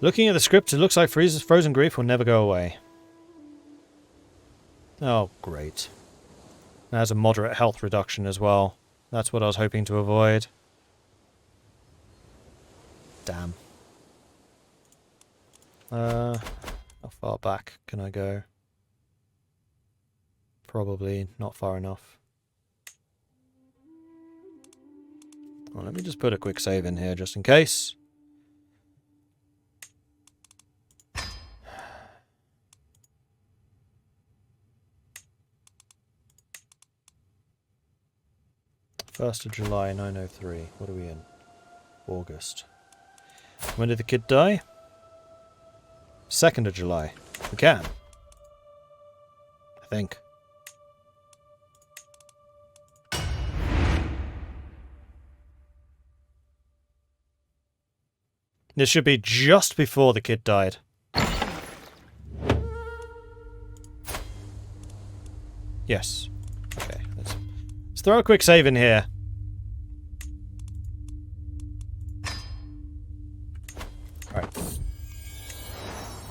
Looking at the script, it looks like frozen grief will never go away. Oh, great. There's a moderate health reduction as well. That's what I was hoping to avoid. Damn. How far back can I go? Probably not far enough. Well, let me just put a quick save in here just in case. First of July 903. What are we in? August. When did the kid die? 2nd of July. We can. I think. This should be just before the kid died. Yes. Okay, let's throw a quick save in here. Alright.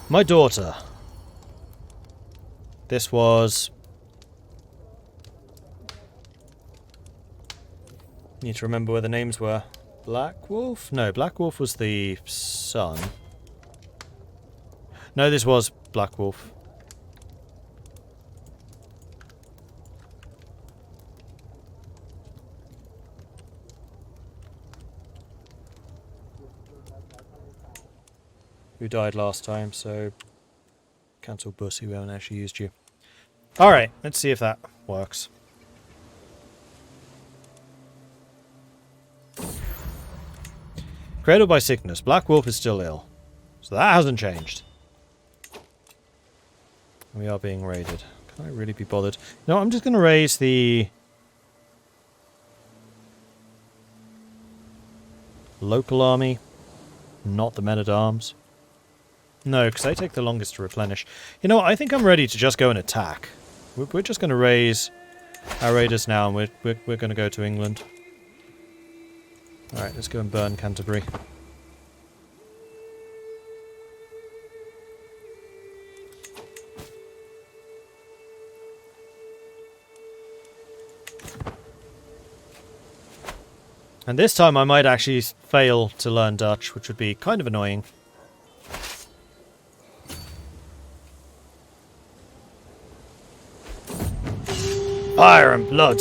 My daughter. This was... Need to remember where the names were. Black Wolf? No, Black Wolf was the son. No, this was Black Wolf. Who died last time, so... Cancel Bussy, we haven't actually used you. Alright, let's see if that works. Cradled by sickness. Black Wolf is still ill. So that hasn't changed. We are being raided. Can I really be bothered? No, I'm just going to raise the... local army. Not the men-at-arms. No, because they take the longest to replenish. You know what? I think I'm ready to just go and attack. We're just going to raise our raiders now, and we're going to go to England. Alright, let's go and burn Canterbury. And this time I might actually fail to learn Dutch, which would be kind of annoying. Fire and blood!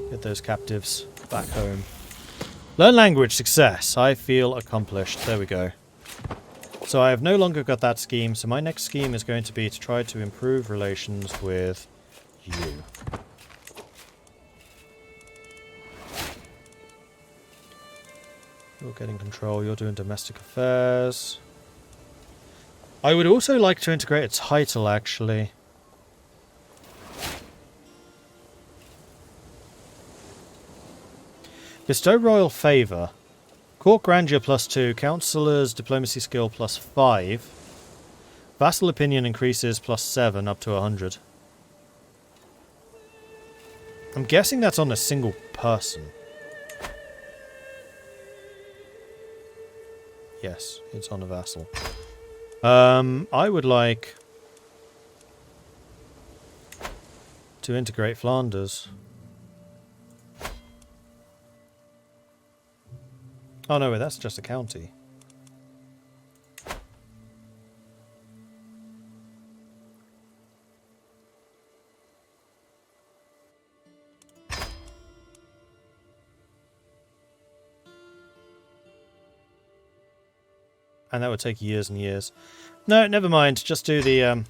Get those captives back home. Learn language, success. I feel accomplished. There we go. So I have no longer got that scheme, so my next scheme is going to be to try to improve relations with you. You're getting control, you're doing domestic affairs. I would also like to integrate a title, actually. Bestow royal favour. Court grandeur +2. Councillors diplomacy skill +5. Vassal opinion increases +7 up to 100. I'm guessing that's on a single person. Yes, it's on a vassal. I would like to integrate Flanders. Oh no, wait, that's just a county. And that would take years and years. No, never mind. Just do the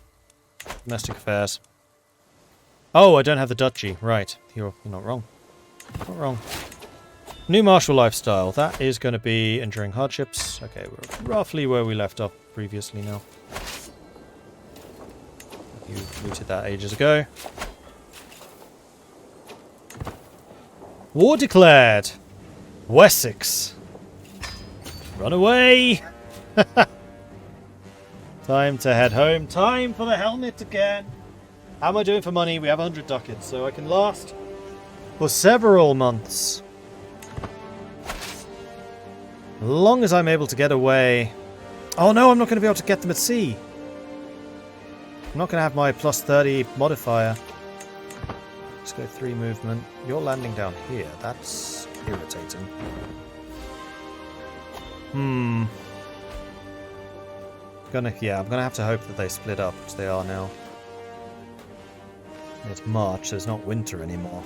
domestic affairs. Oh, I don't have the duchy. Right. You're not wrong. Not wrong. New martial lifestyle. That is going to be enduring hardships. Okay, we're roughly where we left off previously now. You looted that ages ago. War declared. Wessex. Run away. Time to head home. Time for the helmet again. How am I doing for money? We have 100 ducats, so I can last for several months. As long as I'm able to get away Oh no, I'm not going to be able to get them at sea. I'm not going to have my plus 30 modifier. Let's go 3 movement. You're landing down here. That's irritating. I'm gonna have to hope that they split up, which they are now. It's March, so it's not winter anymore.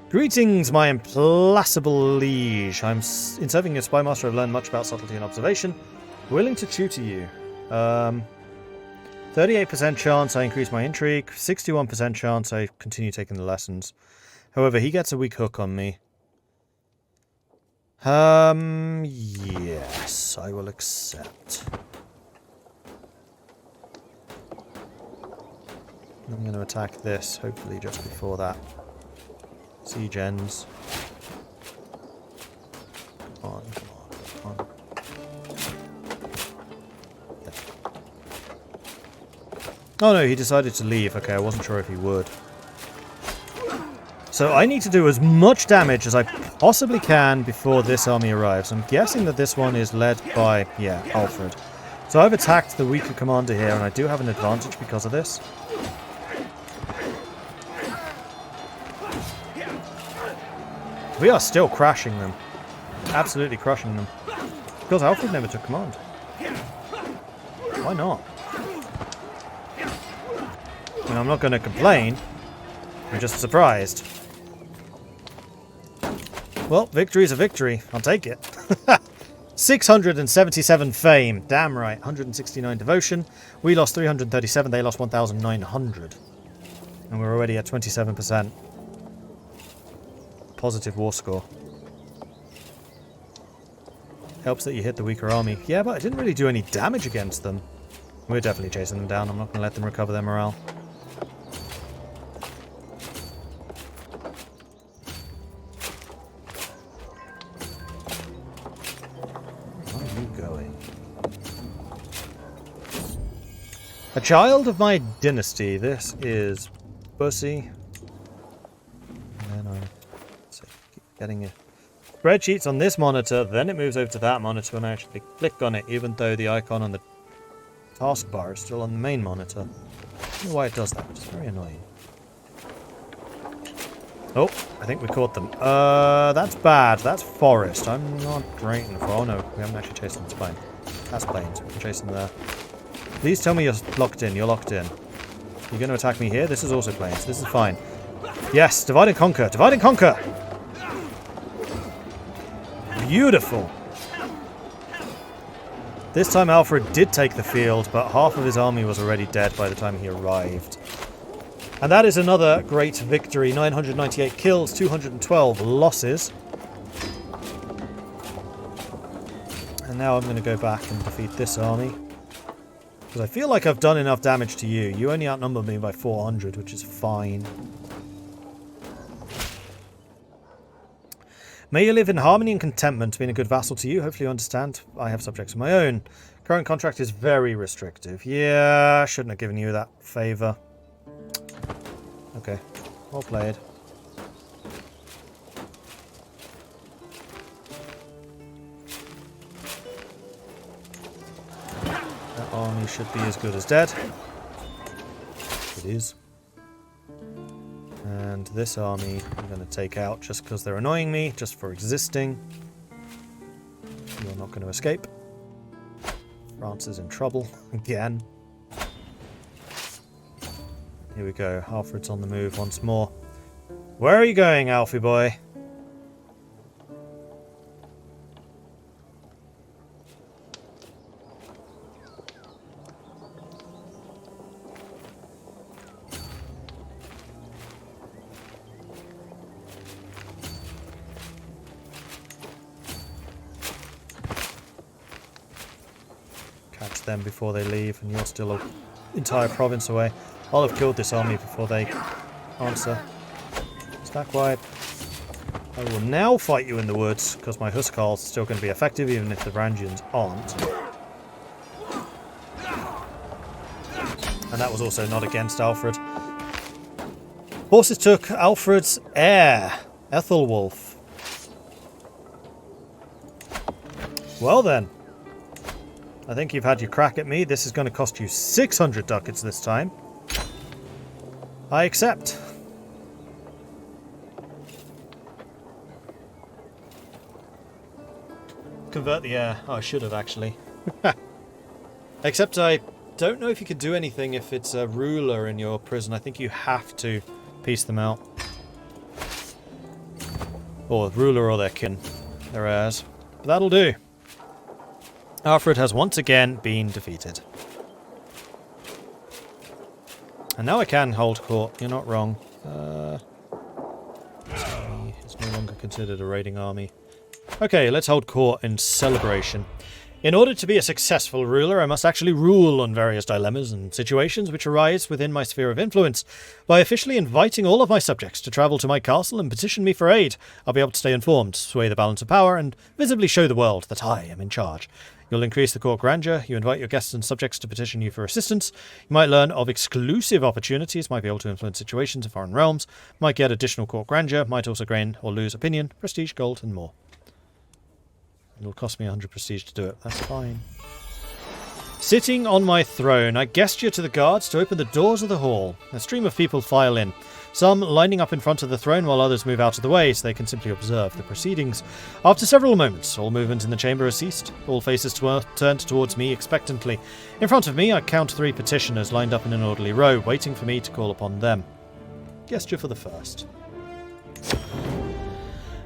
Greetings, my implacable liege. In serving as spy master, I've learned much about subtlety and observation. Willing to tutor you. 38% chance I increase my intrigue. 61% chance I continue taking the lessons. However, he gets a weak hook on me. Yes, I will accept. I'm going to attack this, hopefully just before that. Siege ends. Come on, come on, come on. Yeah. Oh no, he decided to leave. Okay, I wasn't sure if he would. So I need to do as much damage as I possibly can before this army arrives. I'm guessing that this one is led by, yeah, Alfred. So I've attacked the weaker commander here, and I do have an advantage because of this. We are still crashing them. Absolutely crushing them. Because Alfred never took command. Why not? And I'm not going to complain. I'm just surprised. Well, victory's a victory. I'll take it. 677 fame. Damn right. 169 devotion. We lost 337. They lost 1,900. And we're already at 27%. Positive war score. Helps that you hit the weaker army. Yeah, but I didn't really do any damage against them. We're definitely chasing them down. I'm not going to let them recover their morale. Where are you going? A child of my dynasty. This is Bussy. And then I keep getting it. Spreadsheets on this monitor, then it moves over to that monitor and I actually click on it, even though the icon on the taskbar is still on the main monitor. I don't know why it does that, which is very annoying. Oh, I think we caught them. That's bad. That's forest. I'm not great in the forest. Oh no, we haven't actually chased them. It's fine. That's plains. We can chase them there. Please tell me you're locked in. You're locked in. You're going to attack me here? This is also plains. This is fine. Yes, divide and conquer. Divide and conquer! Beautiful. This time Alfred did take the field, but half of his army was already dead by the time he arrived. And that is another great victory. 998 kills, 212 losses. And now I'm going to go back and defeat this army. Because I feel like I've done enough damage to you. You only outnumber me by 400, which is fine. May you live in harmony and contentment, being a good vassal to you. Hopefully you understand. I have subjects of my own. Current contract is very restrictive. Yeah, I shouldn't have given you that favour. Okay, well played. That army should be as good as dead. It is. And this army I'm going to take out just because they're annoying me, just for existing. You're not going to escape. France is in trouble again. Here we go. Alfred's on the move once more. Where are you going, Alfie boy? Catch them before they leave, and you're still an entire province away. I'll have killed this army before they answer. Stack wide. I will now fight you in the woods, because my Huskarls are still going to be effective, even if the Varangians aren't. And that was also not against Alfred. Horses took Alfred's heir, Ethelwulf. Well then, I think you've had your crack at me. This is going to cost you 600 ducats this time. I accept. Convert the air. Oh, I should have actually. Except I don't know if you could do anything if it's a ruler in your prison. I think you have to piece them out. Or the ruler or their kin. Their heirs. But that'll do. Alfred has once again been defeated. And now I can hold court. You're not wrong. It's no longer considered a raiding army. Okay, let's hold court in celebration. In order to be a successful ruler, I must actually rule on various dilemmas and situations which arise within my sphere of influence. By officially inviting all of my subjects to travel to my castle and petition me for aid, I'll be able to stay informed, sway the balance of power, and visibly show the world that I am in charge. You'll increase the court grandeur, you invite your guests and subjects to petition you for assistance, you might learn of exclusive opportunities, might be able to influence situations in foreign realms, might get additional court grandeur, might also gain or lose opinion, prestige, gold, and more. It'll cost me 100 prestige to do it. That's fine. Sitting on my throne, I gesture to the guards to open the doors of the hall. A stream of people file in, some lining up in front of the throne while others move out of the way so they can simply observe the proceedings. After several moments, all movement in the chamber has ceased. All faces turned towards me expectantly. In front of me, I count 3 petitioners lined up in an orderly row, waiting for me to call upon them. Gesture for the first.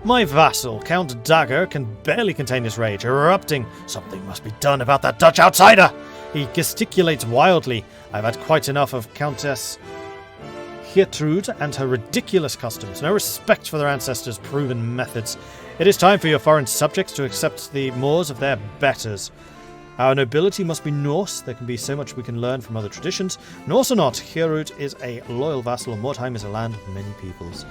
My vassal, Count Dagger, can barely contain his rage, erupting. Something must be done about that Dutch outsider! He gesticulates wildly. I've had quite enough of Countess Gertrude and her ridiculous customs. No respect for their ancestors' proven methods. It is time for your foreign subjects to accept the mores of their betters. Our nobility must be Norse. There can be so much we can learn from other traditions. Norse or not, Gertrude is a loyal vassal and Mordheim is a land of many peoples.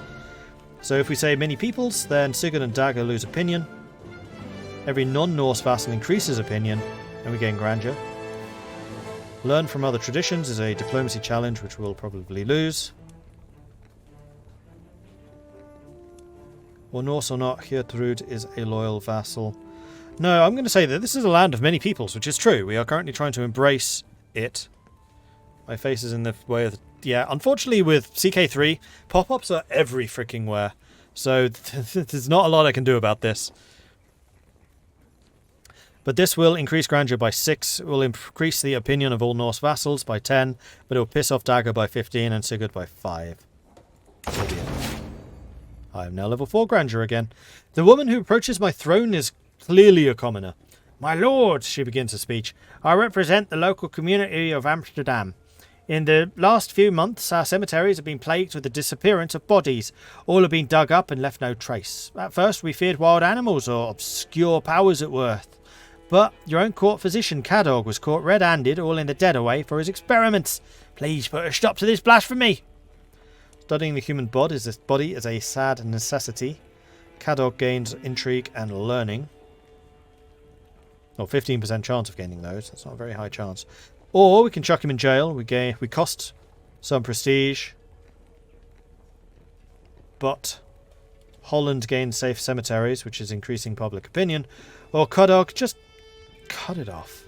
So if we say many peoples, then Sigurd and Dagger lose opinion. Every non-Norse vassal increases opinion, and we gain grandeur. Learn from other traditions is a diplomacy challenge, which we'll probably lose. Or Norse or not, Gertrude is a loyal vassal. No, I'm going to say that this is a land of many peoples, which is true. We are currently trying to embrace it. My face is in the way of the... Yeah, unfortunately with CK3, pop-ups are every freaking where. So there's not a lot I can do about this. But this will increase grandeur by 6. It will increase the opinion of all Norse vassals by 10. But it will piss off Dagger by 15 and Sigurd by 5. So be it. I am now level 4 grandeur again. The woman who approaches my throne is clearly a commoner. My lord, she begins her speech, I represent the local community of Amsterdam. In the last few months, our cemeteries have been plagued with the disappearance of bodies. All have been dug up and left no trace. At first, we feared wild animals or obscure powers at worst. But your own court physician, Cadog, was caught red-handed, all in the dead away, for his experiments. Please put a stop to this blasphemy. Studying the human body is a sad necessity. Cadog gains intrigue and learning. Or 15% chance of gaining those. That's not a very high chance. Or we can chuck him in jail. We cost some prestige. But Holland gains safe cemeteries, which is increasing public opinion. Or Cadog, just cut it off.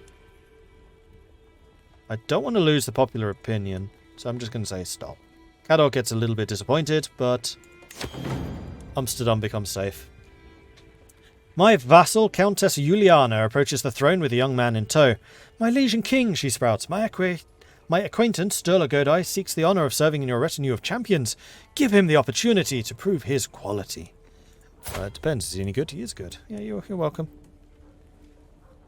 I don't want to lose the popular opinion, so I'm just going to say stop. Cadog gets a little bit disappointed, but Amsterdam becomes safe. My vassal, Countess Juliana, approaches the throne with a young man in tow. My liege and king, she sprouts, my acquaintance, Sturla Godai, seeks the honour of serving in your retinue of champions. Give him the opportunity to prove his quality. It depends. Is he any good? He is good. Yeah, you're welcome.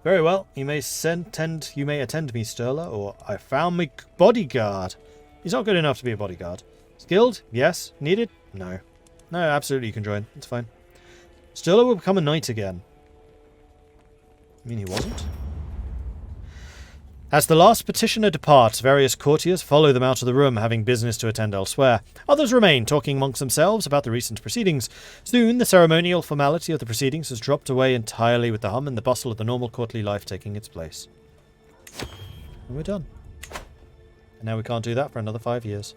Very well. You may attend me, Sturla, or I found my bodyguard. He's not good enough to be a bodyguard. Skilled? Yes. Needed? No. No, absolutely you can join. It's fine. Sturla will become a knight again. I mean, he wasn't. As the last petitioner departs, various courtiers follow them out of the room, having business to attend elsewhere. Others remain, talking amongst themselves about the recent proceedings. Soon, the ceremonial formality of the proceedings has dropped away entirely, with the hum and the bustle of the normal courtly life taking its place. And we're done. And now we can't do that for another 5 years.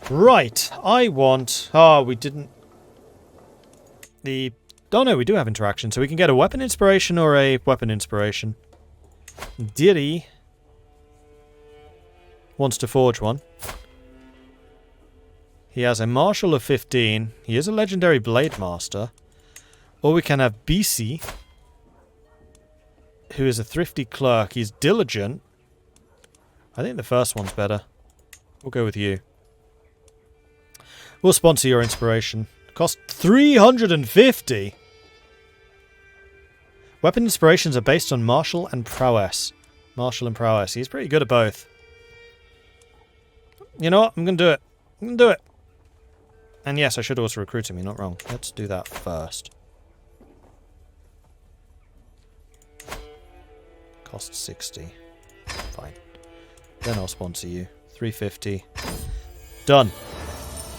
Right, I want... we didn't... The Oh no, we do have interaction, so we can get a weapon inspiration or a weapon inspiration. Diri wants to forge one. He has a martial of 15. He is a legendary blade master. Or we can have BC, who is a thrifty clerk. He's diligent. I think the first one's better. We'll go with you. We'll sponsor your inspiration. Cost 350! Weapon inspirations are based on martial and prowess. Martial and prowess. He's pretty good at both. You know what? I'm going to do it. I'm going to do it. And yes, I should also recruit him. You're not wrong. Let's do that first. Cost 60. Fine. Then I'll sponsor you. 350. Done.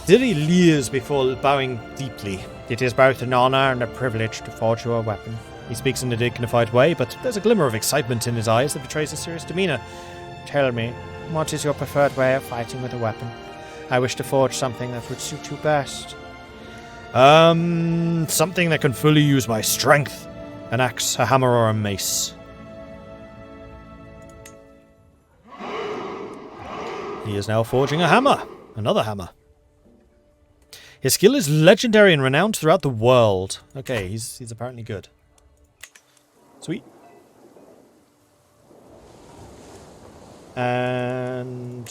Diri leers before bowing deeply. It is both an honor and a privilege to forge your weapon. He speaks in a dignified way, but there's a glimmer of excitement in his eyes that betrays a serious demeanor. Tell me, what is your preferred way of fighting with a weapon? I wish to forge something that would suit you best. Something that can fully use my strength. An axe, a hammer, or a mace. He is now forging a hammer. Another hammer. His skill is legendary and renowned throughout the world. Okay, he's apparently good. Sweet. And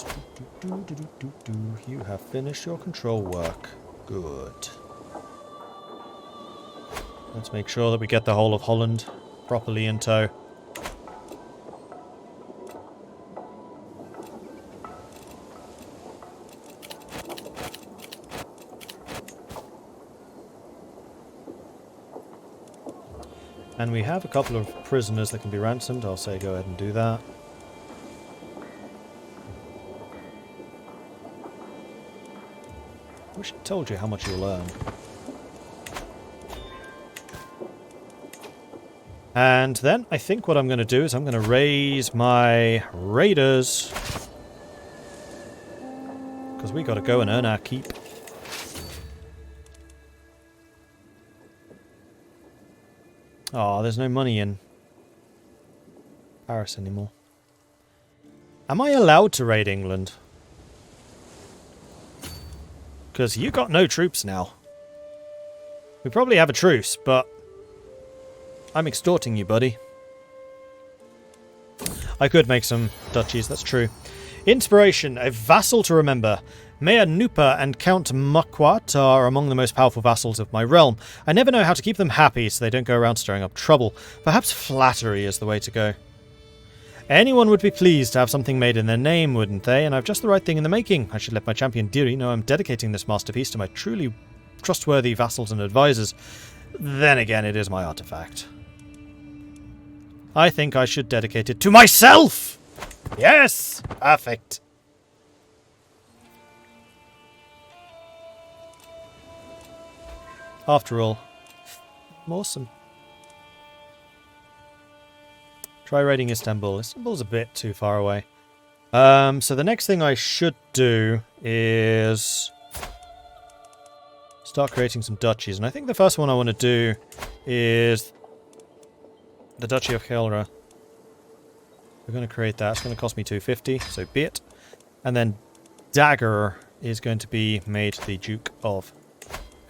you have finished your control work. Good. Let's make sure that we get the whole of Holland properly in tow. And we have a couple of prisoners that can be ransomed. I'll say go ahead and do that. Wish I told you how much you'll earn. And then I think what I'm going to do is I'm going to raise my raiders. Because we got to go and earn our keep. Oh, there's no money in Paris anymore. Am I allowed to raid England? Because you got no troops now. We probably have a truce, but I'm extorting you, buddy. I could make some duchies, that's true. Inspiration, a vassal to remember. Mayor Nupa and Count Makwat are among the most powerful vassals of my realm. I never know how to keep them happy so they don't go around stirring up trouble. Perhaps flattery is the way to go. Anyone would be pleased to have something made in their name, wouldn't they? And I've just the right thing in the making. I should let my champion Diri know I'm dedicating this masterpiece to my truly trustworthy vassals and advisors. Then again, it is my artifact. I think I should dedicate it to myself! Yes! Perfect. After all, awesome. Try raiding Istanbul. Istanbul's a bit too far away. So the next thing I should do is start creating some duchies. And I think the first one I want to do is the Duchy of Helra. We're going to create that. It's going to cost me 250, so be it. And then Dagger is going to be made the Duke of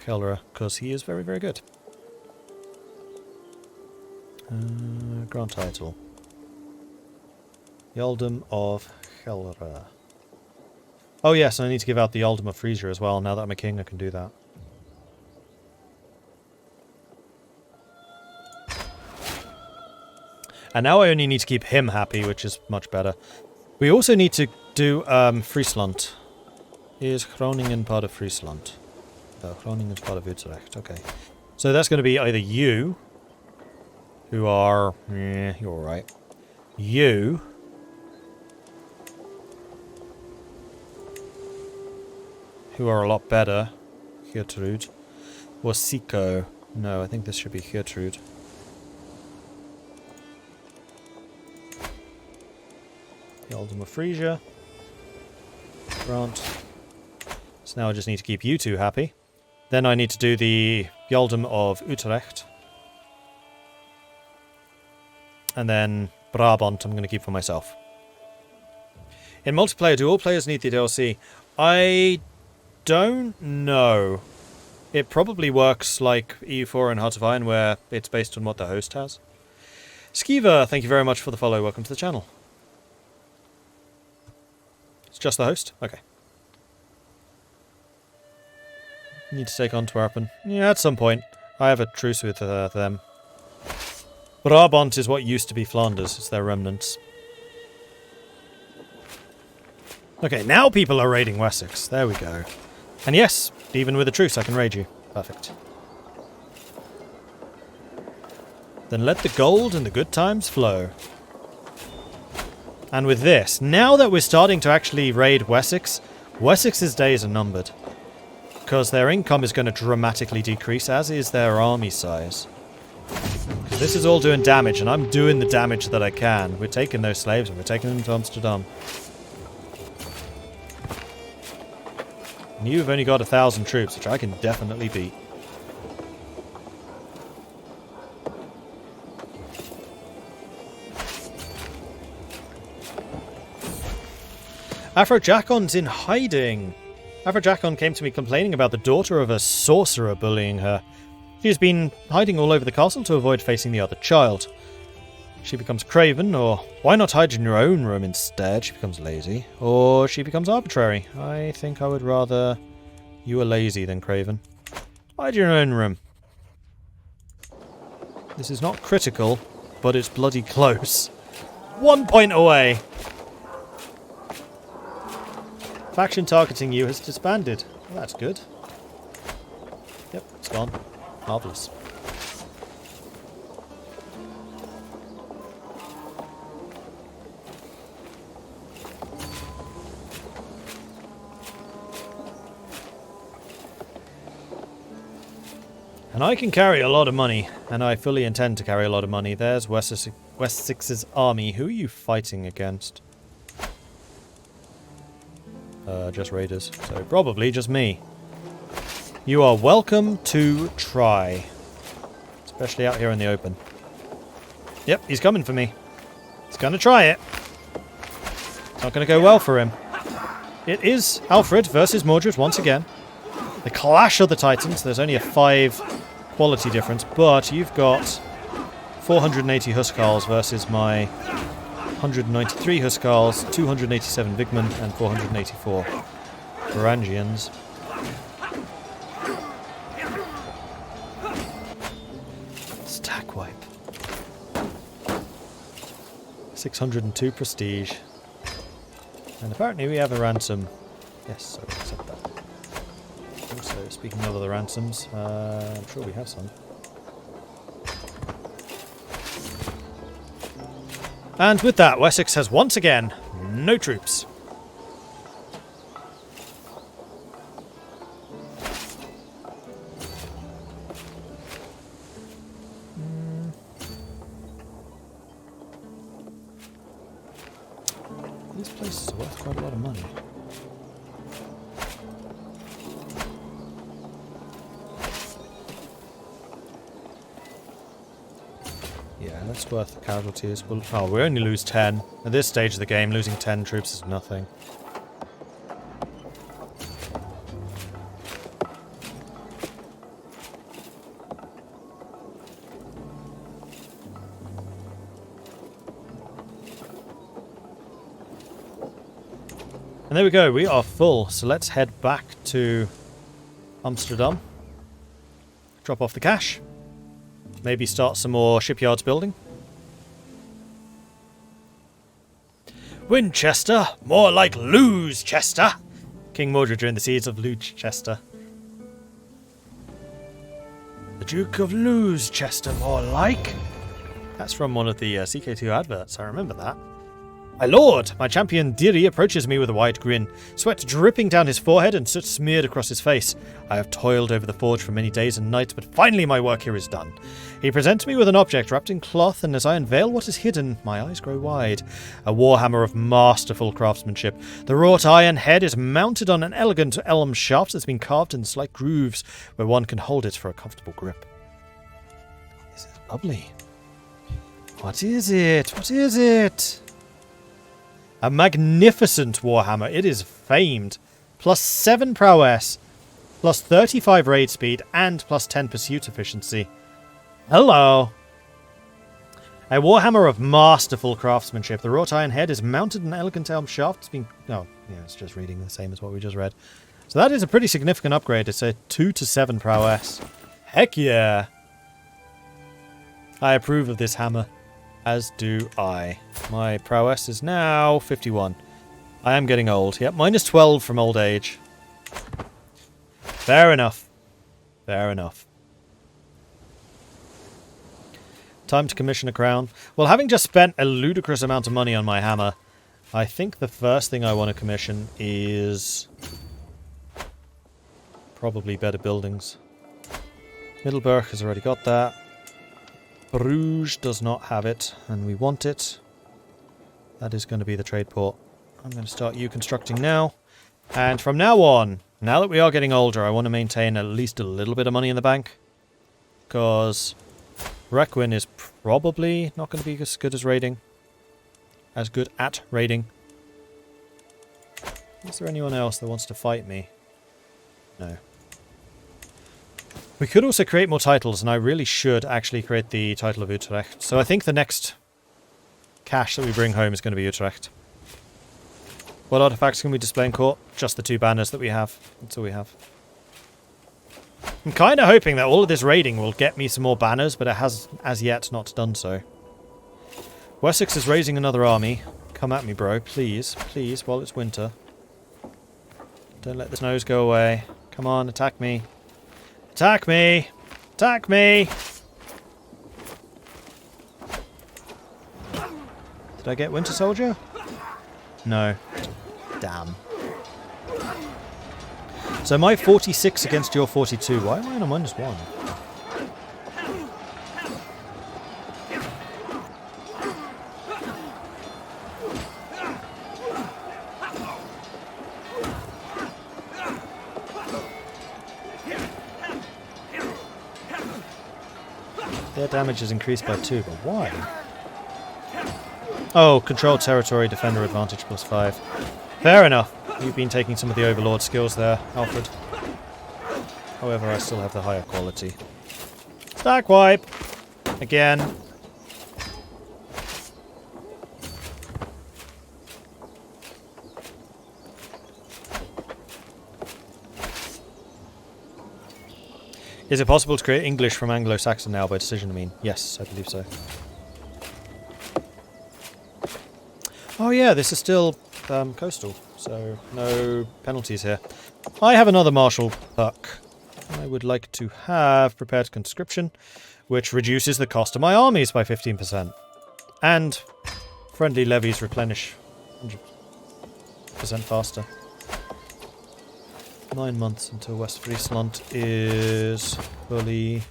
Helra, because he is very, very good. Grant title. The Earldom of Helra. Oh yes, I need to give out the Earldom of Frisia as well. Now that I'm a king, I can do that. And now I only need to keep him happy, which is much better. We also need to do Friesland. Is Groningen part of Friesland? Groningen is part of Utrecht, okay. So that's going to be either you, who are... you're alright. You... who are a lot better. Gertrude. Or Siko. No, I think this should be Gertrude. The Earldom of Frisia. Grant. So now I just need to keep you two happy. Then I need to do the Bjaldum of Utrecht. And then Brabant I'm going to keep for myself. In multiplayer, do all players need the DLC? I don't know. It probably works like EU4 and Heart of Iron, where it's based on what the host has. Skiva, thank you very much for the follow. Welcome to the channel. It's just the host? Okay. Need to take Antwerpen. Yeah, at some point. I have a truce with them. Brabant is what used to be Flanders. It's their remnants. Okay, now people are raiding Wessex. There we go. And yes, even with a truce I can raid you. Perfect. Then let the gold and the good times flow. And with this, now that we're starting to actually raid Wessex, Wessex's days are numbered. Because their income is going to dramatically decrease, as is their army size. This is all doing damage, and I'm doing the damage that I can. We're taking those slaves, and we're taking them to Amsterdam. And you've only got 1,000 troops, which I can definitely beat. Afrojacon's in hiding. Afrojacon came to me complaining about the daughter of a sorcerer bullying her. She has been hiding all over the castle to avoid facing the other child. She becomes craven, or why not hide in your own room instead? She becomes lazy, or she becomes arbitrary. I think I would rather you were lazy than craven. Hide in your own room. This is not critical, but it's bloody close. 1 point away! Faction targeting you has disbanded. Well, that's good. Yep, it's gone. Marvellous. And I can carry a lot of money, and I fully intend to carry a lot of money. There's Wessex's army. Who are you fighting against? Just raiders. So probably just me. You are welcome to try. Especially out here in the open. Yep, he's coming for me. He's going to try it. It's not going to go well for him. It is Alfred versus Mordred once again. The clash of the titans. There's only a 5 quality difference, but you've got 480 Huskarls versus my 193 Huskarls, 287 Vigmen, and 484 Varangians. Stack wipe. 602 prestige. And apparently we have a ransom. Yes, I will accept that. Also, speaking of other ransoms, I'm sure we have some. And with that, Wessex has once again no troops. These places are worth quite a lot of money. Yeah, that's worth the casualties. Oh, we only lose 10. At this stage of the game, losing 10 troops is nothing. And there we go, we are full. So let's head back to Amsterdam. Drop off the cash. Maybe start some more shipyards building. Winchester, more like Losechester. King Mordred during the siege of Losechester. The Duke of Losechester, more like. That's from one of the CK2 adverts, I remember that. My lord! My champion Diri approaches me with a wide grin, sweat dripping down his forehead and soot smeared across his face. I have toiled over the forge for many days and nights, but finally my work here is done. He presents me with an object wrapped in cloth, and as I unveil what is hidden, my eyes grow wide. A warhammer of masterful craftsmanship. The wrought iron head is mounted on an elegant elm shaft that's been carved in slight grooves, where one can hold it for a comfortable grip. This is lovely. What is it? What is it? A magnificent warhammer. It is famed. Plus 7 prowess, plus 35 raid speed, and plus 10 pursuit efficiency. Hello. A warhammer of masterful craftsmanship. The wrought iron head is mounted in an elegant elm shaft. It's been... Oh, yeah, it's just reading the same as what we just read. So that is a pretty significant upgrade. It's a 2 to 7 prowess. Heck yeah. I approve of this hammer. As do I. My prowess is now 51. I am getting old. Yep, minus 12 from old age. Fair enough. Fair enough. Time to commission a crown. Well, having just spent a ludicrous amount of money on my hammer, I think the first thing I want to commission is probably better buildings. Middelburg has already got that. Bruges does not have it, and we want it. That is going to be the trade port. I'm going to start you constructing now. And from now on, now that we are getting older, I want to maintain at least a little bit of money in the bank. Because Requin is probably not going to be as good as raiding. As good at raiding. Is there anyone else that wants to fight me? No. We could also create more titles, and I really should actually create the title of Utrecht. So I think the next cash that we bring home is going to be Utrecht. What artifacts can we display in court? Just the 2 banners that we have. That's all we have. I'm kind of hoping that all of this raiding will get me some more banners, but it has as yet not done so. Wessex is raising another army. Come at me, bro. Please. Please, while it's winter. Don't let the snows go away. Come on, attack me. Attack me! Attack me! Did I get Winter Soldier? No. Damn. So my 46 against your 42. Why am I on a -1? Their damage is increased by 2, but why? Oh, control territory, defender advantage +5. Fair enough. You've been taking some of the overlord skills there, Alfred. However, I still have the higher quality. Stack wipe! Again. Is it possible to create English from Anglo-Saxon now by decision, I mean? Yes, I believe so. Oh yeah, this is still coastal, so no penalties here. I have another martial buck. I would like to have prepared conscription, which reduces the cost of my armies by 15%. And friendly levies replenish 100% faster. 9 months until West Friesland is fully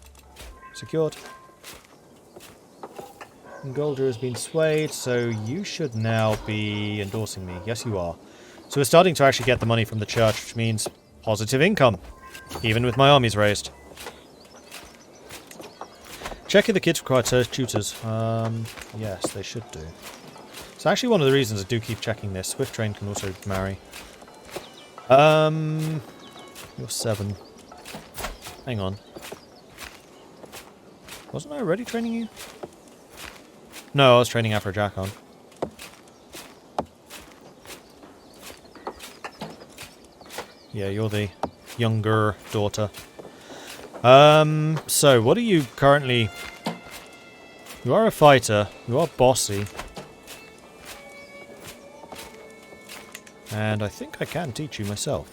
secured. And Golder has been swayed, so you should now be endorsing me. Yes, you are. So we're starting to actually get the money from the church, which means positive income, even with my armies raised. Check if the kids require tutors. Yes, they should do. It's actually one of the reasons I do keep checking this. Swift Train can also marry. You're 7. Hang on. Wasn't I already training you? No, I was training Afrojakon. Yeah, you're the younger daughter. So what are you currently... You are a fighter. You are bossy. And I think I can teach you myself.